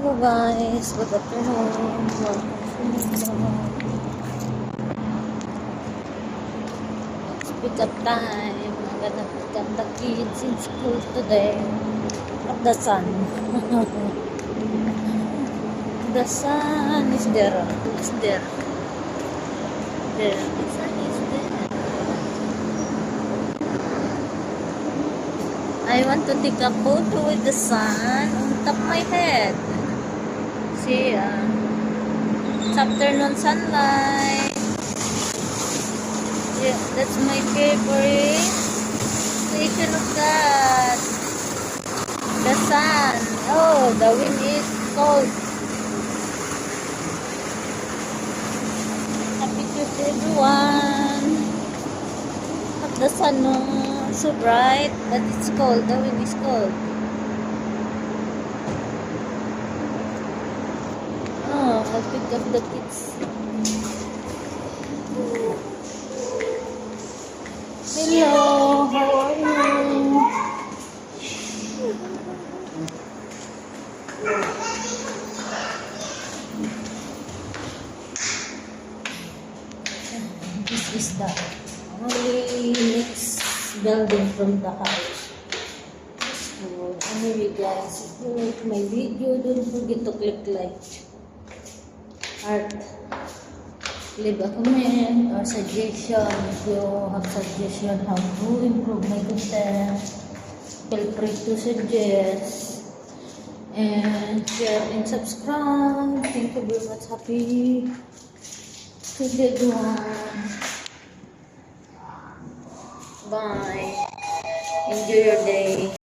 Hello guys, good afternoon. Welcome to my vlog. It's pick up time. I'm gonna pick up the kids in school today. At the sun. The sun is there. It's there. There. The sun is there. I want to take a photo with the sun on top of my head. See, it's afternoon sunlight. Yeah, that's my favorite station of that. The sun. Oh, the wind is cold. Happy Tuesday, everyone. Of the sun, no, so bright, but it's cold. The wind is cold. Oh, I'll pick up the kids. Hello, how are you? This is the only next building from the house. So, anyway guys, if you like my video, don't forget to click like, heart, leave a comment or suggestion. If you have suggestion how to improve my content, feel free to suggest and share and subscribe. Thank you very much. Happy to the one. Bye. Enjoy your day.